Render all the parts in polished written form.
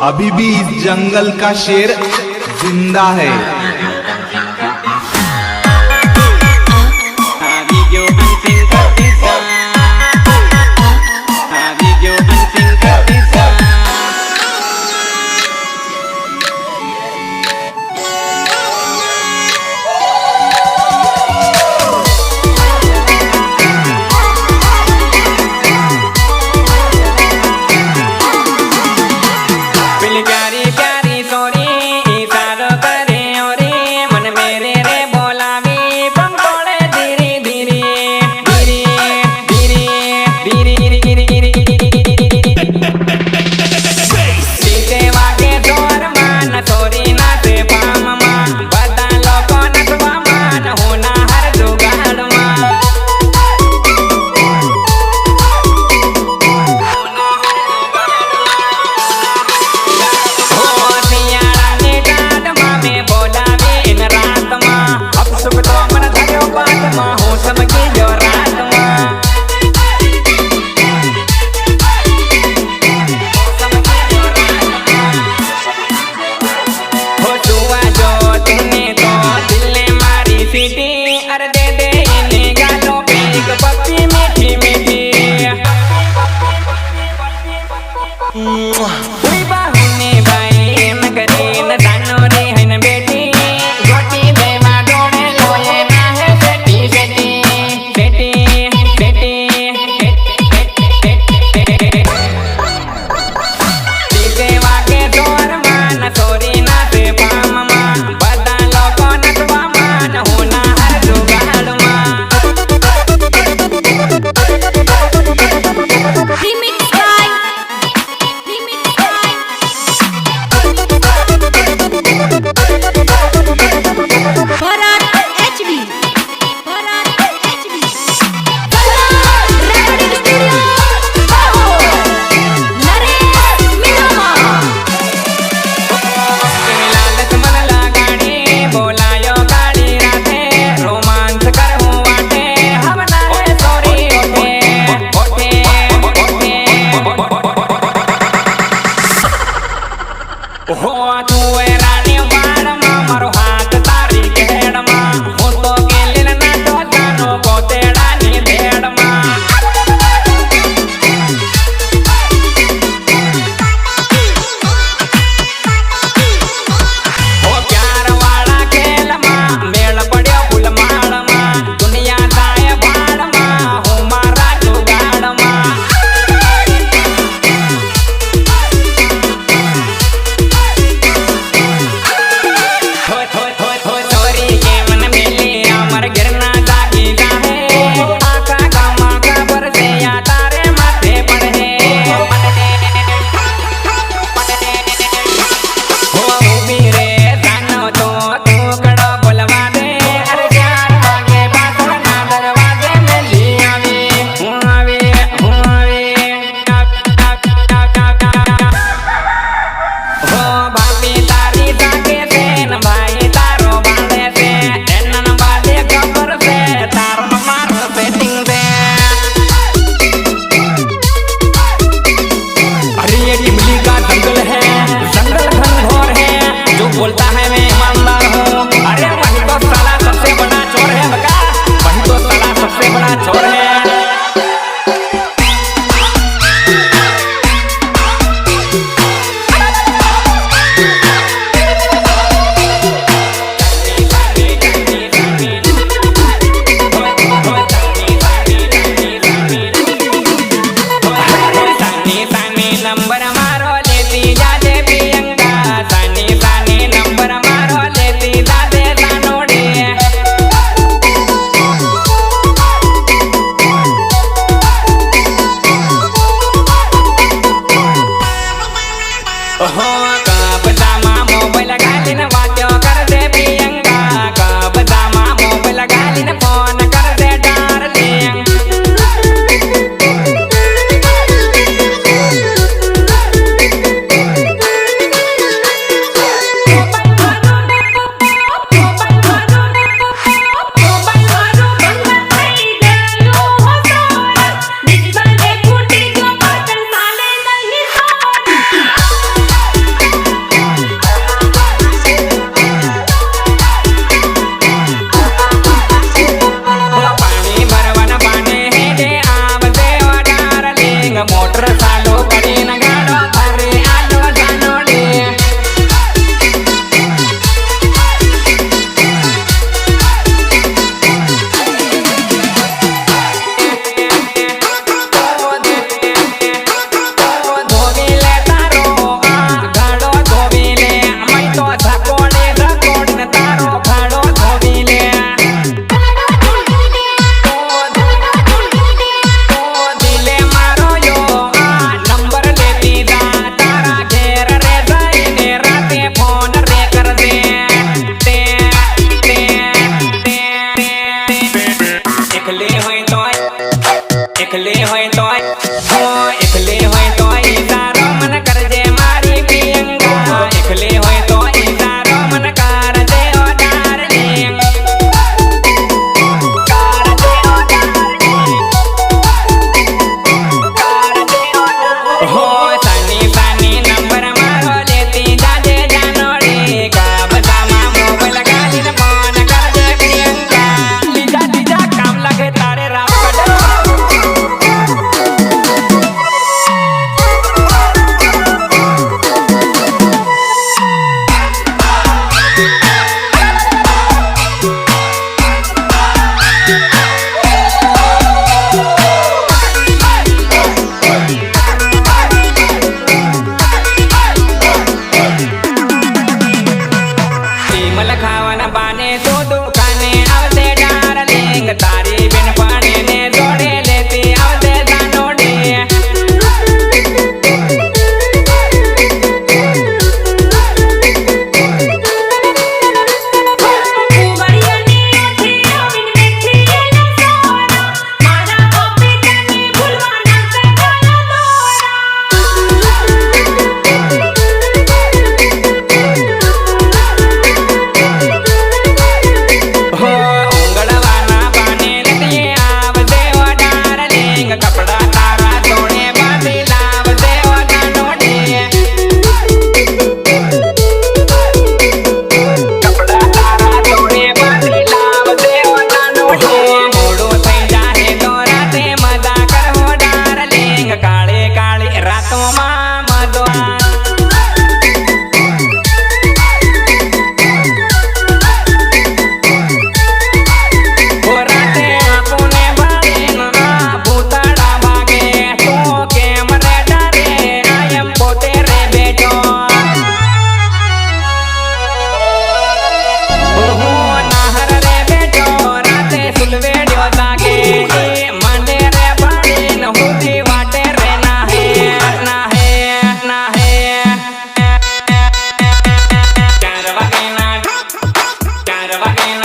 अभी भी इस जंगल का शेर जिंदा है। प्यारी प्यारी सोरी इशारो करे और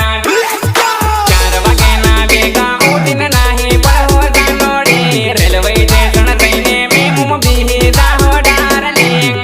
4 વાગ્યાના ભેગા ઉઠીને નાહી પડો જાનોડી રેલવે સ્ટેશન થઈને મેમું બીહી જાહો ડાર્લિંગ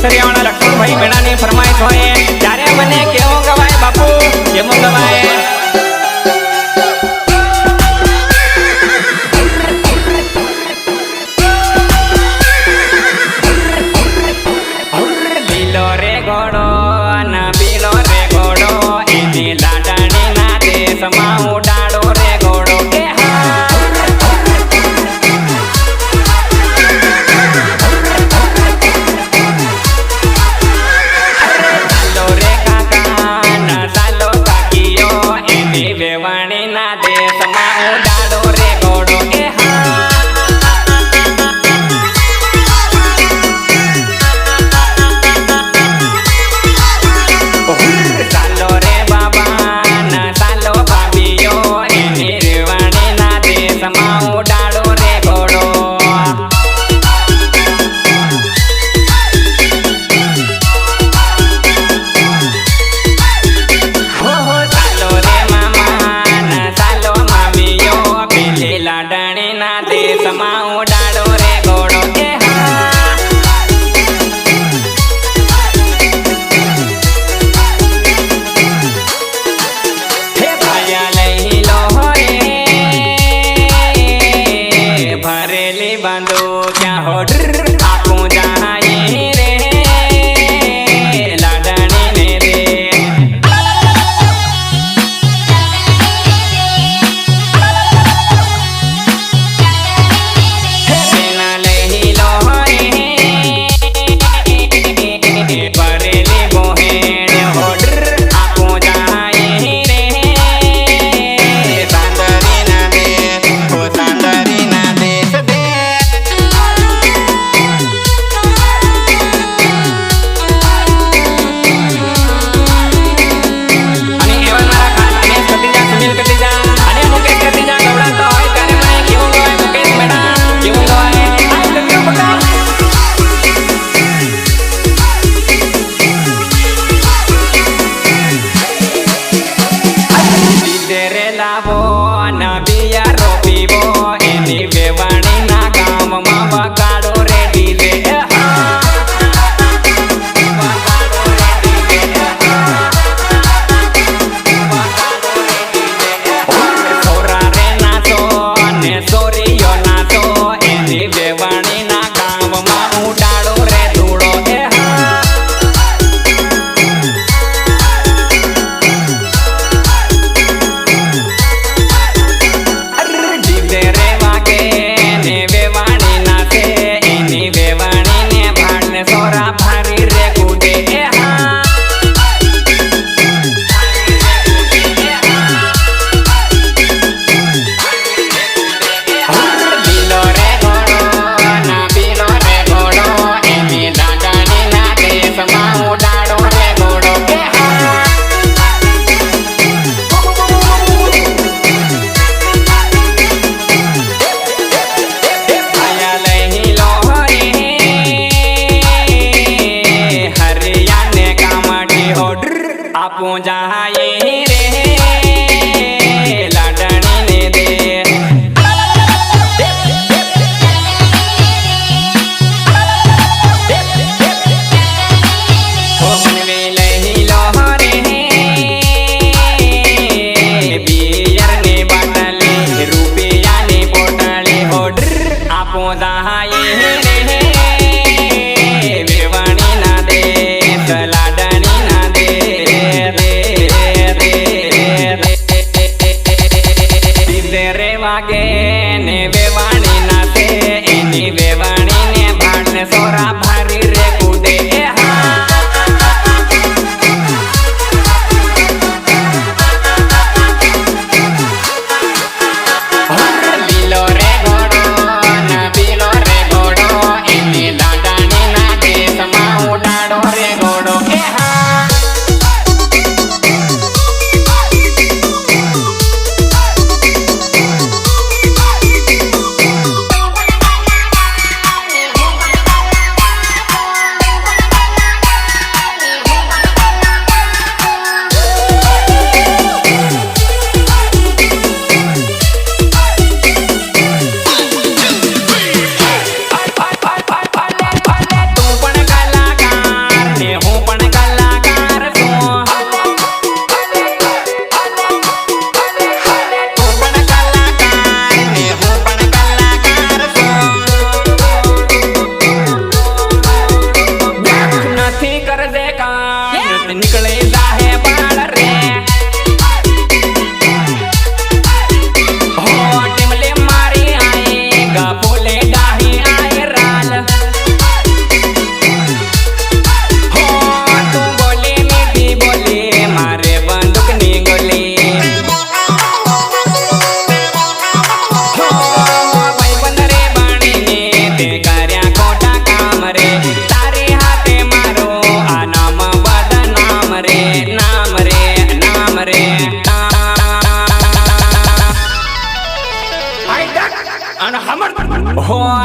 કેસરિયાવાળા લક્ષ્મણભાઈ મેળાની ફરમાઈશ હોય ત્યારે મને કેવો ગવાય બાપુ કેવો ગવાય લીલો રે ઘોડો ના પીલો રે ઘોડો એની લાડણી ના દેશમાં ઉડાડો રે ઘોડો કે ચાલો રે કાકા ના ચાલો કાકીઓ એની વેવાણી ના દેશમાં ઉડાડો રે ઘોડો કે ચાલો રે બાબા ના ચાલો ભાભીઓ એની રેવાણી ના દેશમાં ઉડાડો રે ઘોડો ચાલો રે મામા ના ચાલો મામીઓ પેલી લાડણી ના દેશમાં ઉડાડો રે ઘોડો કે હે ભાયા લઈ લો રે ભરેલી બાંધો ક્યાં હો આપું જાય રે લાડણી ને રે સેના લઈ લો રે ભરેલી બોહેડ હોડર આપું જાય રે સાંદરી ના દે ઓ સાંદરી ના દેશ દે અને એવા મારા ખાસ અને કતિજા સુનિલ કતિજા અને મુકેશ કતિજા ગવડાવતો હોય ત્યારે મને કેવું ગવાય મુકેશ મેડા કેવું ગવાય આઈ લવ યુ બકા રે લાવો ના બિયારો પીવો એની વેવાણી ના ગામમાં વગાડો રે ડીજે છોરા રે નાચો અને છોરીઓ નાચો એની વેવાણી ના ગામમાં ઉડાડો રે ધૂળો ડીજે રે વાગે ને વેવાણી નાચે એની વેવાણી ને ભાડ ને સોરા ભારી રે કૂદે લીલો રે ઘોડો ના પીલો રે ઘોડો એની લાડણી ના દેશમાં ઉડાડો રે ઘોડો કે આયા લઈ લો રે હરિયાને કામડી હોડર આપું જાય રે લાડણી ને દે ઓ મનવે લઈ લો રે બિયર ની બાટલી રૂપિયા ની પોટલી હોડર આપું જાય રે વેવાણી ના દે લાડણી ના દે રે રે રે ડીજે રે વાગે ને વેવાણી નાચે એની વેવાણી ને ભાડ ને સોરા ભારી રે કૂદે લીલો રે ઘોડો ના પીલો રે ઘોડો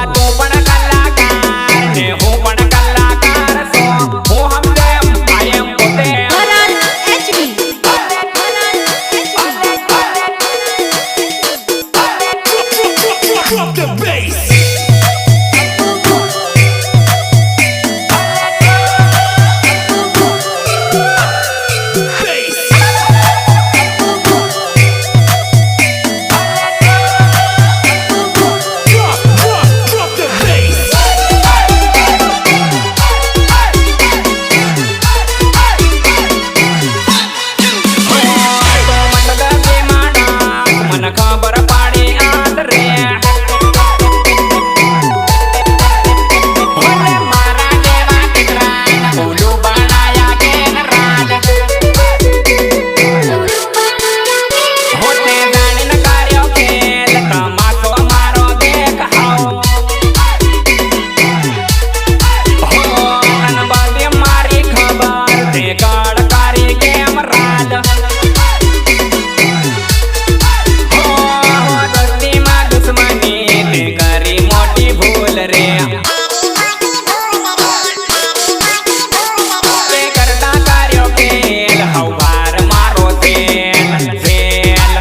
તું પણ કલાકાર ને હું પણ કલાકાર છો હું હમદે I am પોતે Drop the bass. Drop the bass. મને ખબર પાડી આદ રે મને મારા જેવા દીકરા ઓલું બનાયા કે રાજ હોતે જાણીને કાર્યો ખેલ તમાશો મારો દેખ આવો હો અને બધી મારી ખબર તે ગળકારી કેમ રાજ ભૂલ રે તે કરતા કાર્યો ખેલ હવાર મારો તેલ તેલ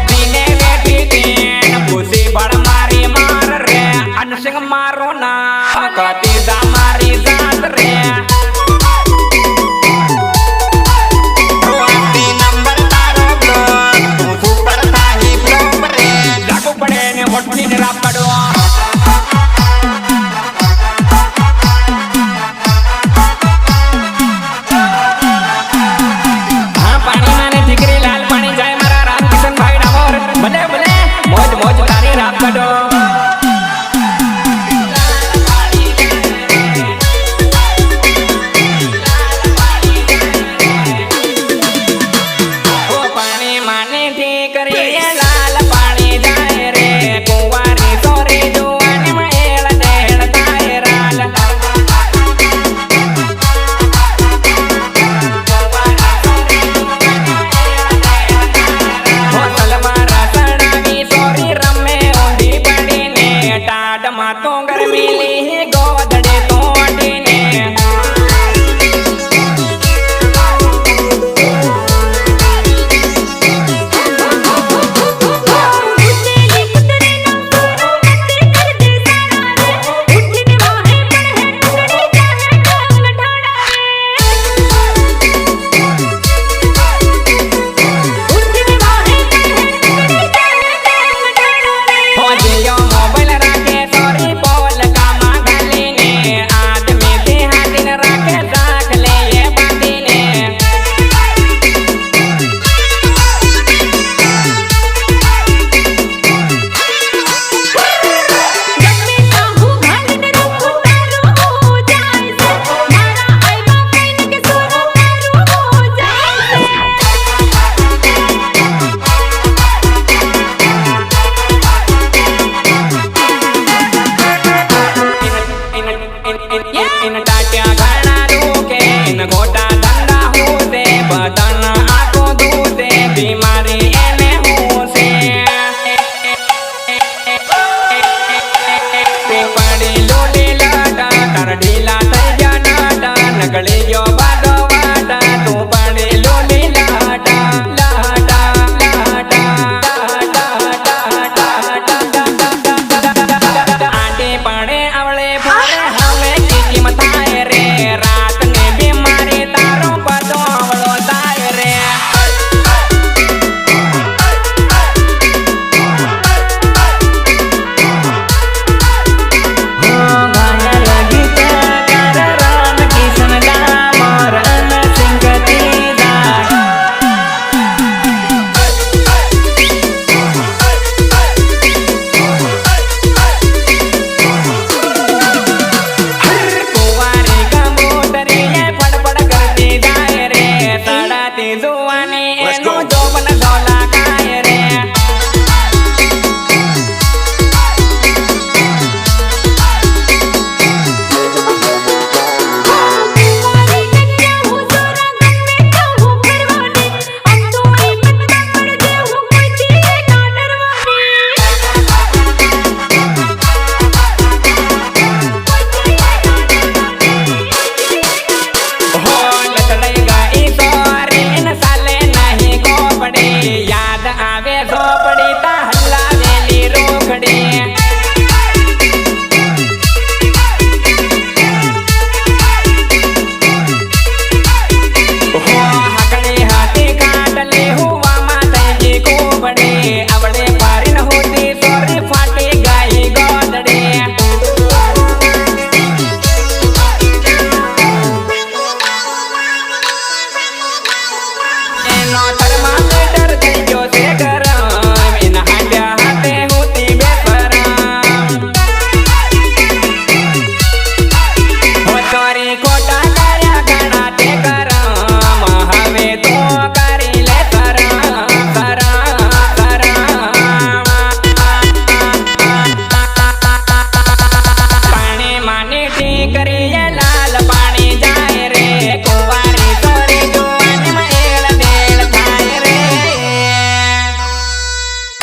દિને બેઠી તેન ખુશી બળ મારી માર રે અનસિંહ મારો નામ કતી દા મારી જાત રે મોટી રાપ પડો હા પાણી માને દીકરી લાલ પાણી જાય મારા રામકિશન ભાઈ ડામોર ભલે ભલે મોજ મોજ તારી રાપ પડો પાણી માને દીકરી લાલ પાણી જાય રે કુંવારી સોરી જુવાની મહેલ દેડ થાય રાલ હોટલમાં રસડાવી સોરી રમે ઊંધી પડીને ટાઢમાં તો ગરમી લી ગોદડે તો અડીને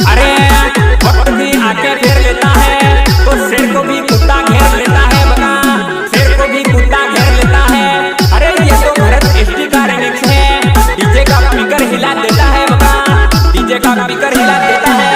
अरे वक्त भी आके फेर लेता है तो शेर को भी कुत्ता घेर लेता है बता, शेर को भी कुत्ता घेर लेता है। अरे ये तो भरत एसटी का रिमिक्स है, डीजे का स्पीकर हिला देता है बता, डीजे का स्पीकर हिला देता है।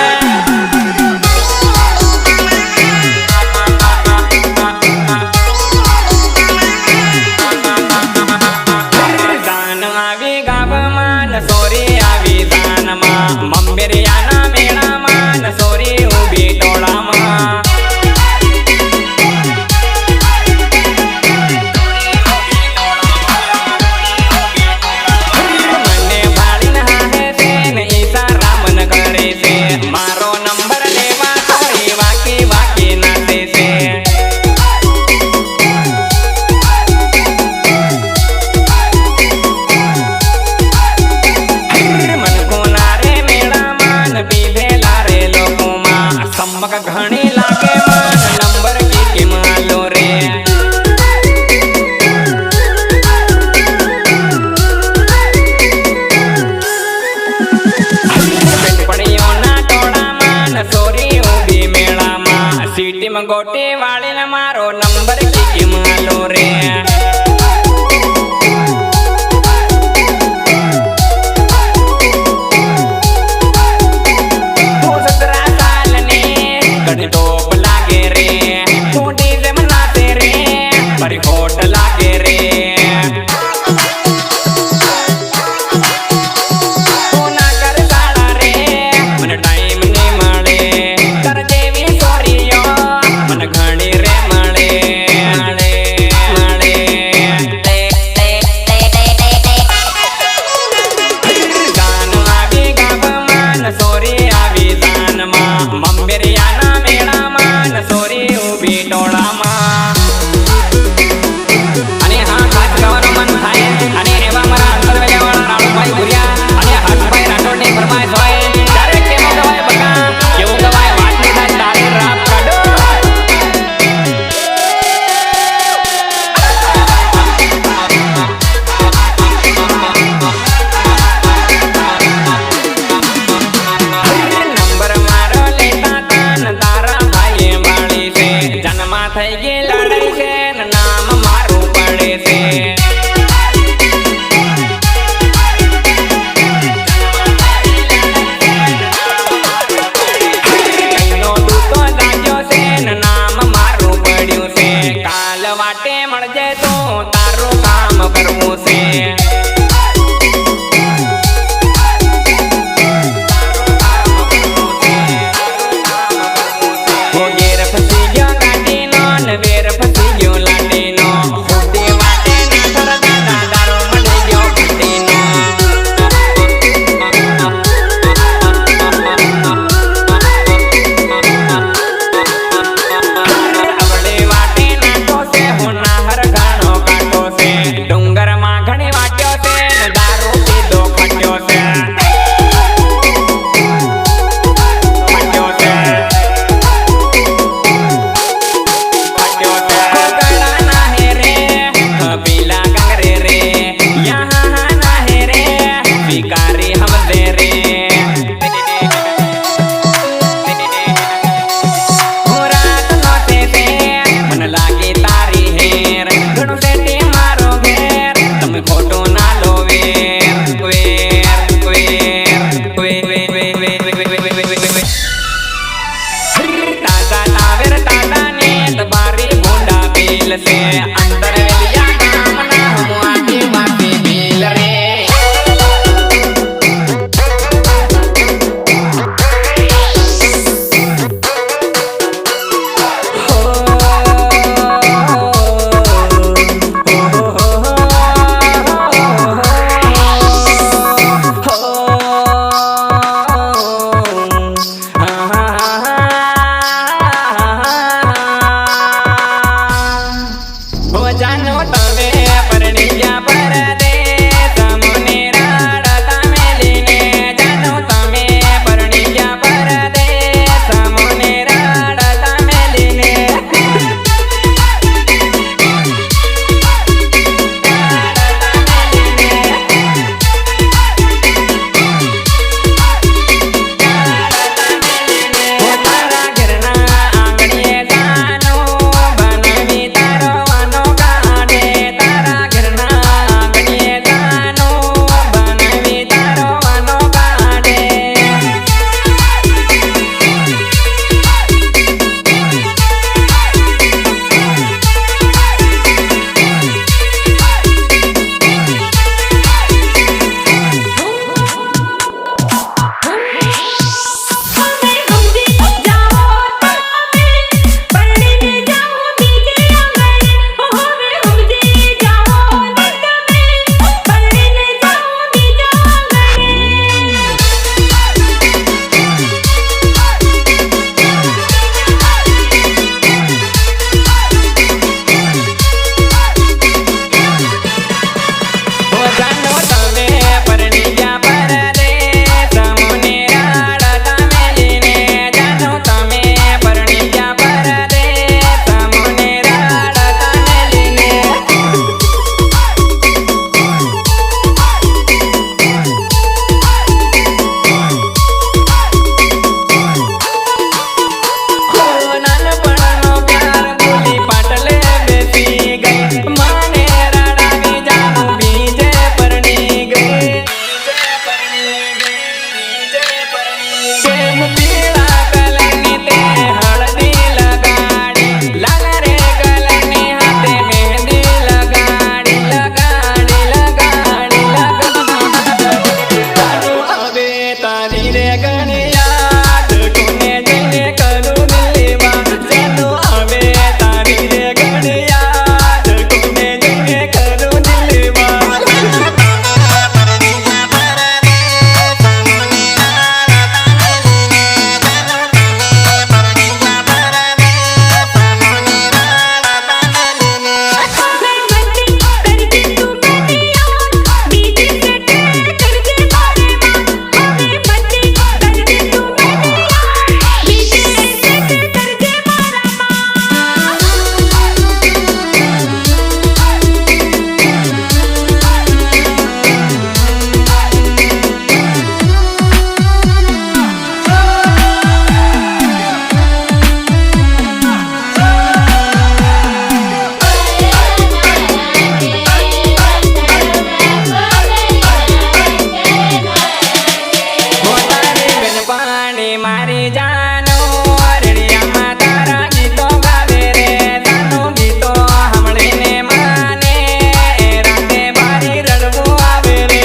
सोरी आवी दानमा मम्बेरियाना मेळा मान सोरी उभी टोळामा मने भाळीन आहे सेन ईसा रामन करे से मारो नंबर लेवा सोरी वाकी वाकी नाते से। घणी लागे मान नंबर की मालो रे पड़ियो ना टोड़ा मान सोरी उभी मेला मा सीटी में गोटी वाली न मारो नंबर की मालो रे। टोप लागे रे तू डीजे मनाते रे पर होट लागे रे तू ना कर साड़ा रे मन टाइम नहीं मळे कर देवी सोरियो मन घणी रे मळे मळे मळे गान आवी गाव मान सोरी आवी जान मा मम्बेरियाना सोरी उभी टोळामा आणि हा खास गावानं मन थाय आणि एवा मरा अंतरवेल्यावाळा राणूबाई भुरिया आणि हातबाई राठोडने फरमाईश होय डायरेक्ट केमो गवाय बघा केमो गवाय वाटणी थाय डाले राप काढो नंबर मारो लेता तान तारा जन्मा થઈ ગઈ લડાઈ છે નામ મારું પડે છે। કઈનો દૂતો જાગ્યો છે નામ મારું પડ્યું છે કાલ વાટે મળજે તો તારું કામ કરવું છે। વેર ફસી ગયો લાટીનો ખોટી વાટે ના કરતા દાદારો મળી ગયો ફૂટીનો અવળી વાટે નાખો છે હોનાહર ઘણો કાઢો છે ડુંગરમાં ઘણી વાટ્યો છે ને દારૂ પીધો ખટ્યો છે ખટ્યો છે से अंदर वेलिया काम ना हम आके वाके बिल रे प्रेम पीला कलनी ते हल्दी लगाड़ी लाल रे कलनी हाथे मेहंदी लगाड़ी लगाड़ी लगाड़ी लगाड़ी तारू अबे तारी रे गणिया कोने जने करू दिलवा चलो अबे तारी रे गणिया कोने जने करू दिलवा मारी जानो रेडिया में तारा गीतो गावे रे तानो गीतो हमले ने माने राते बारी रड़वो आवे रे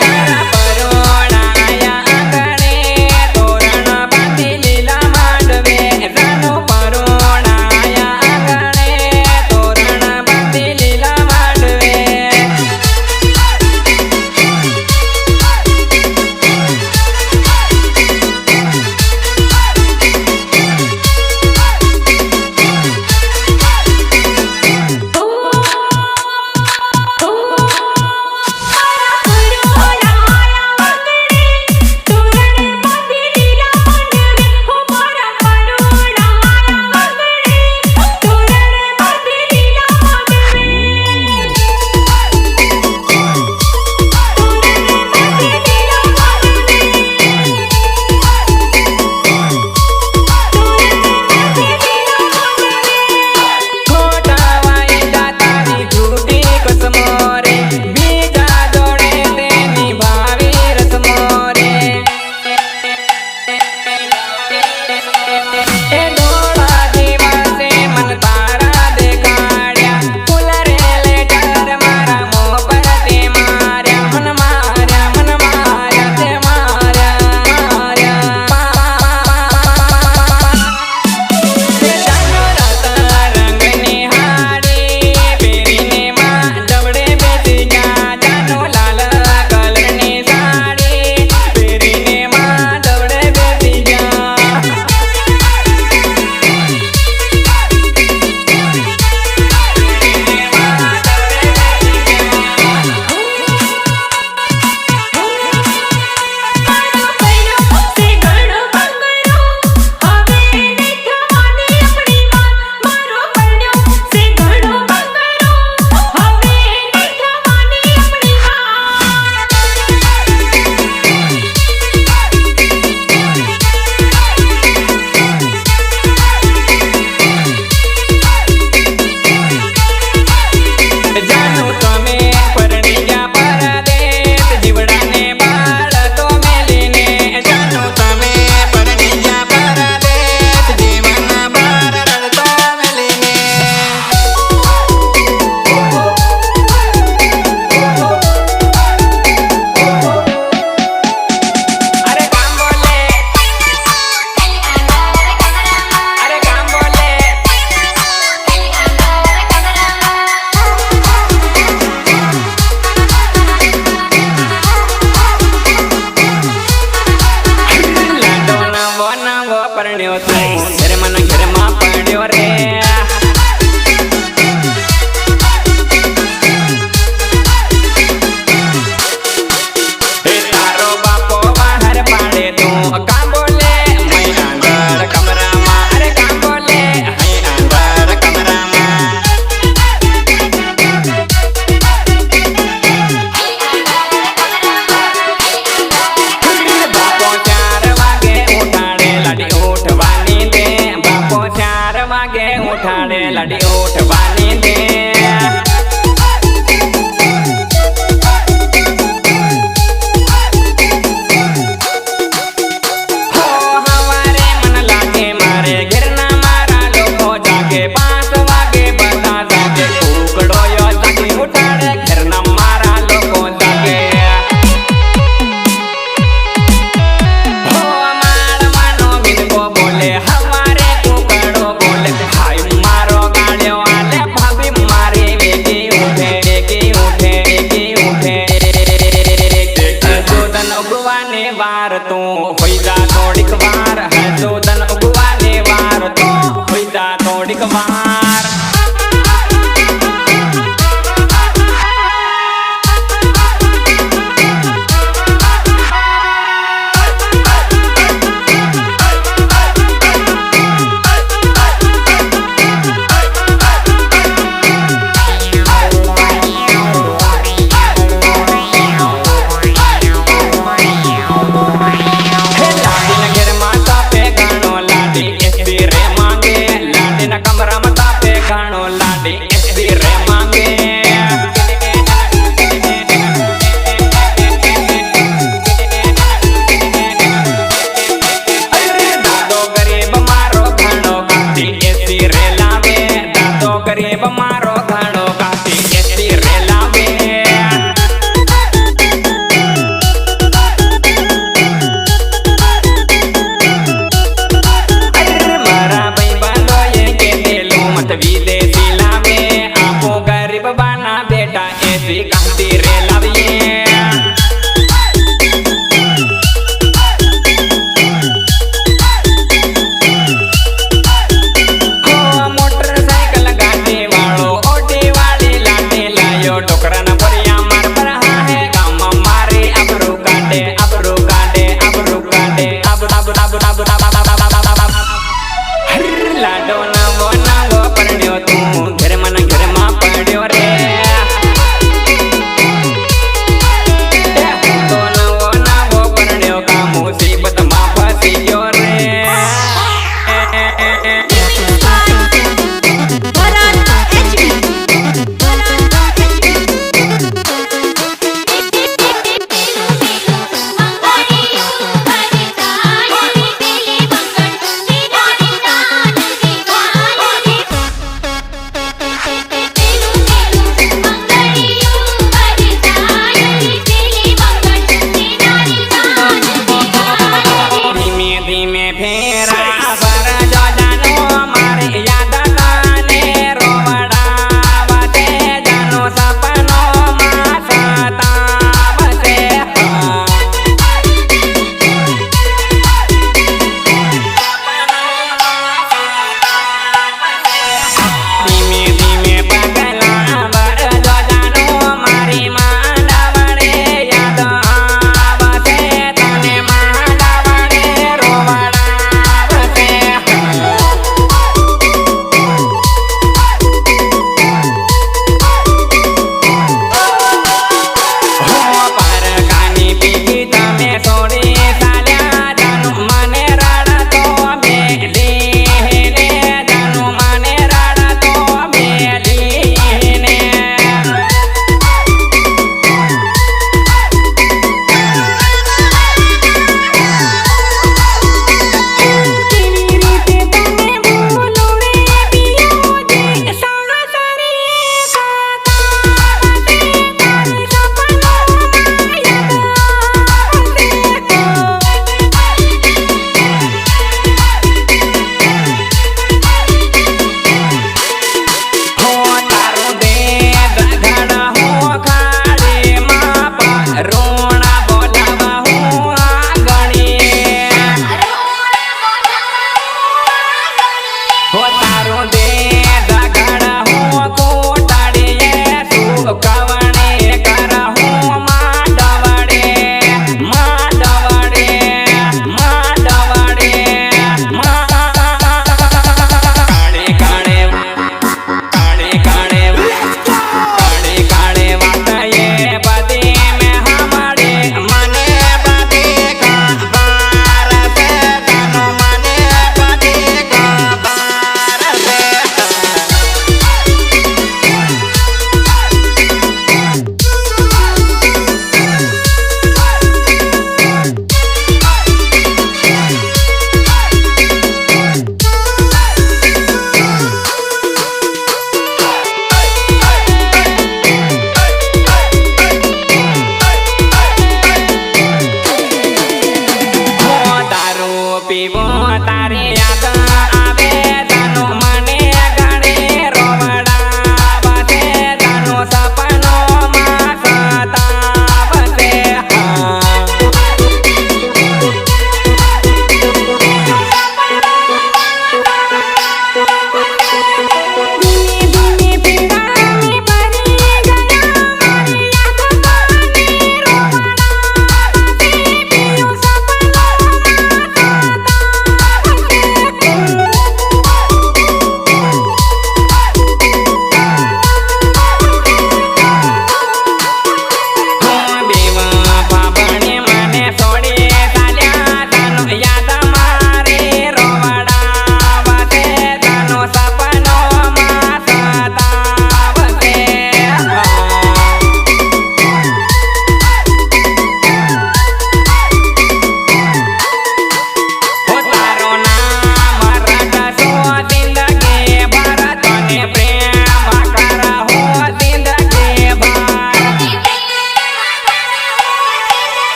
तारा परोड़ा आया आंगणे तोरण बांधी लीला मांडवे तानो परोड़ा उठाड़े लाडी उठवाने दे। हो हवारे मन लागे मारे घरना मारा लोगो जागे 5 वागे बता जागे उकड़ो यो जागे उठाड़े घरना मारा लोगो जागे। हो मार मानो बिनको बोले हमारे कुकड़ो बोले भाई मारो गाड़ियों वाले भाभी मारे वेगी उठे वेगी उठे वेगी उठे। जोदन उगवाने वार तू होई जा थोड़ीक वार है जोदन उगवाने वार तू होई जा थोड़ीक वार। लाडी न घर माता पे गानो लाडी एसपी रे मांगे लाडी न कमरा मता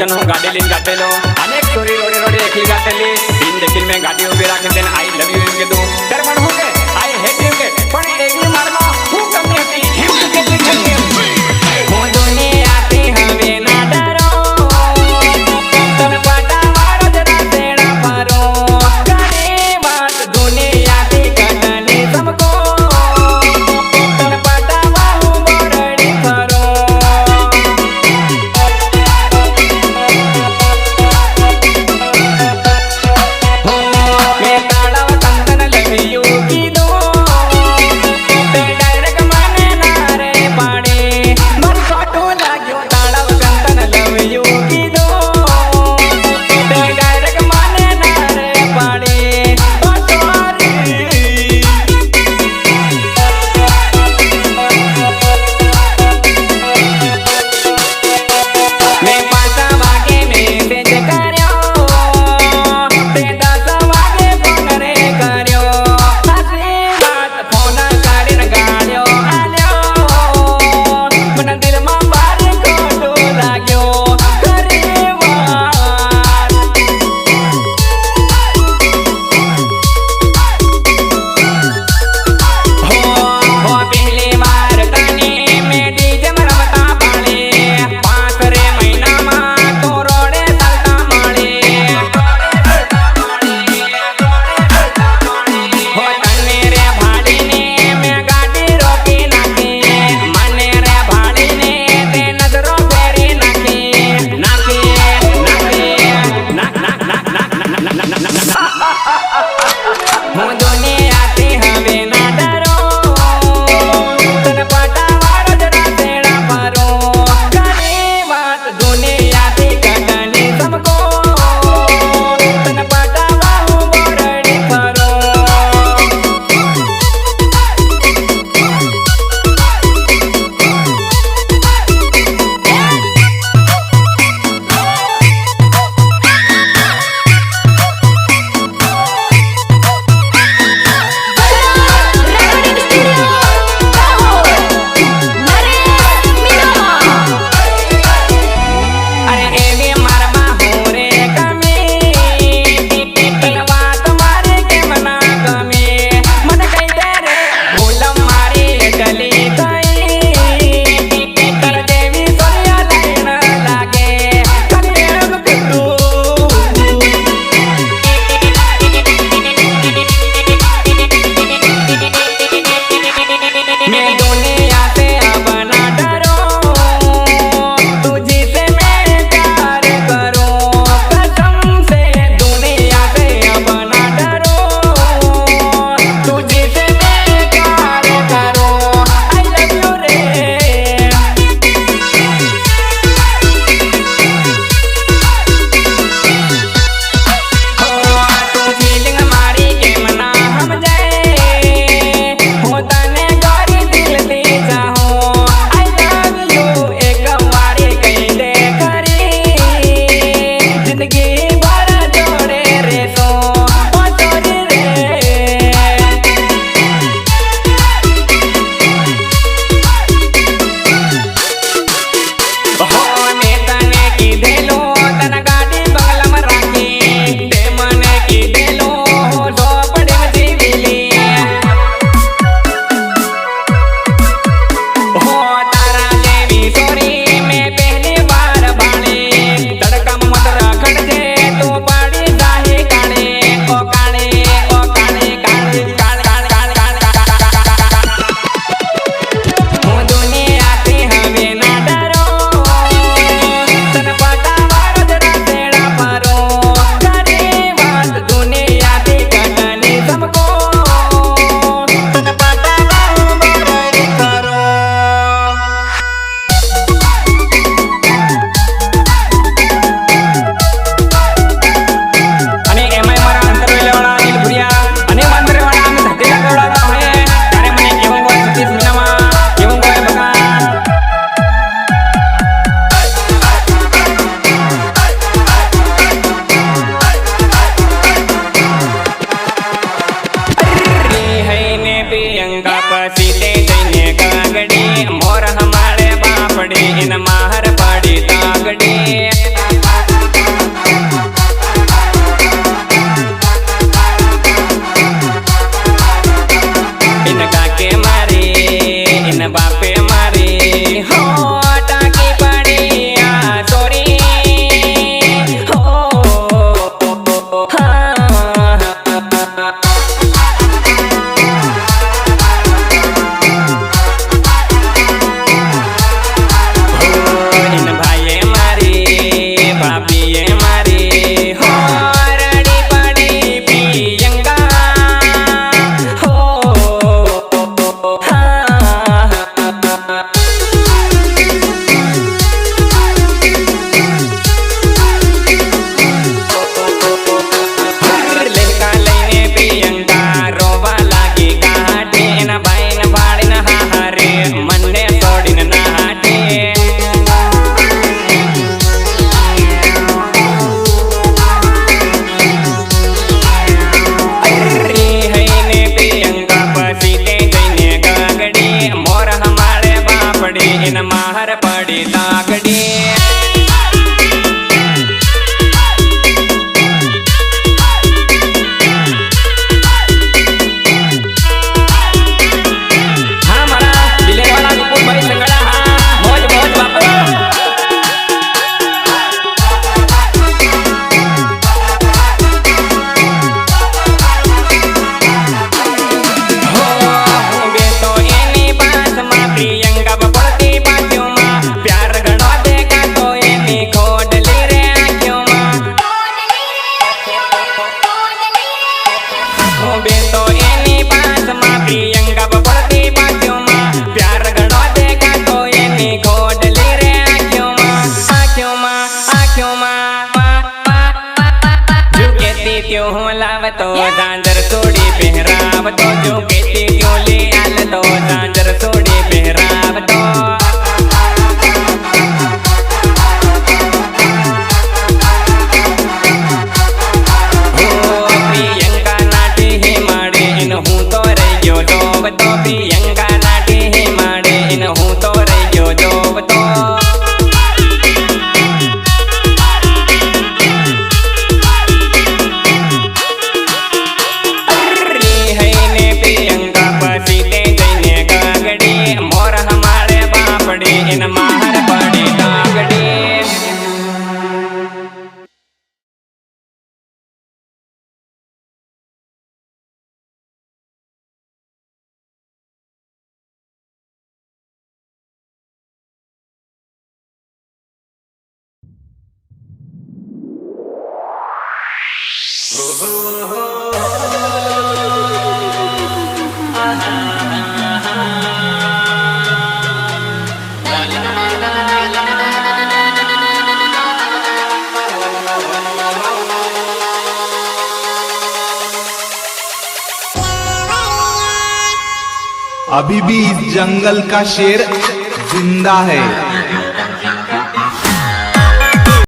पण હું ગાડી લઈને ગાટેલો અનેક ચોરી રોડે રોડે એકલી ગાટેલી દિન દેખીને મેં ગાડી ઉભી રાખી દેને આઈ લવ યુ એમ કીધું ત્યારે પણ હું કે આઈ હેટ યુ કે પણ એકલી મારમાં હું કમી હતી એમ કેટલી ખરી હું દુનિયાથી હવે ના ડરો તન પટાવાળો જ રાતેડા ફરો કરી વાત દુનિયાથી કટની સમકો તન પટાવા હું બોરડી ફરો મેં તાળાવ તંતન લખ્યું કીધું તે ડાયરેક્ટ મને ના રે પાડે મન ખોટું લાગ્યું તાળાવ તંતન લખ્યું કીધું તે ડાયરેક્ટ મને ના રે પાડે ઓ સોરી મેં 5 વાગે મેસેજ કર્યો તે 10 વાગે ફોન રે કર્યો હસી વાત ફોન કરીને ગાળ્યો આલ્યો મને દિલમાં ભારે ખોટું લાગ્યો ખરી વાત હો પહેલી વાર તને મેં ડીજે માં રમતા પાડે 5 રે મહિનામાં તો રોડે ચાલતા મળે હો તને રે ભાડીને મેં ગાડી રોકી નાખી મને રે ભાડીને તે નજરો ફેરી નાખી નાખી નાખ નાખ નાખ નાખ હું દુનિયાથી હવે ના ડરો તને પટાવાળો જ રાતેડા ફરો કરી વાત દુનિયાથી કટની સમકો તને પટાવા હું બોરડી ફરો અરે એવી મારમાં હું રે કમી તને વાત મારી કેમ ના ગમે મને કઈ દે રે ભૂલ મારી એકલી થઈ તર જેવી સોનિયા લઈને લાગે ખાલી એમ કીધું मैं दुनिया से अब ना डरो तुझी से मैं प्यार करूं कसम से दुनिया से अब ना डरो तुझी से मैं प्यार करूं आई लव यू रे तू फीलिंग मारी केम ना समझे હું તને ગોરી દિલથી ચાહું बापे मारी हो टाकी पड़ी सॉरी हो हाँ इन भाई मारी भाभी मारी हो रड़ी पड़ी पियंगा हो हाँ लड़का लईने पियंगा रोवा लागी गाटे न बाइन बाड़िन हारे मन्ने तोड़िन नाटे हैने पियंगा पसीते जईने गागड़ी मोर हमारे बापड़ी इन माहर पड़ी दागड़ी हमारा दिले वाला गुप्पू भाई संगड़ा हाँ मौज मौज बापू बेतो एनी बात मा प्रियंका बपड़ती बाजू मा प्यार घणो देखा तो एनी खोडली रे आँखों मा बेतो एनी बात मा प्रियंका बपड़ती बाजू मा प्यार घणो देखा तो एनी खोडली रे आँखों मा आँखों मा झुकेती क्यों हूँ लावतो झांझर सोड़ी पहरावतो झुकेती क्यों ले आलतो झांझर सोड़ी पहरावतो ओ प्रियंका नाटी ही माड़े इन हूँ तो रहियो जोवतो प्रियंका नाटी ही माड़े इन हूँ तो रहियो जोवतो हैने प्रियंका पसीते जईने गागड़ी मोर हमारे बापड़ी इन माहर पड़ी दागड़ी अभी भी इस जंगल का शेर जिंदा है।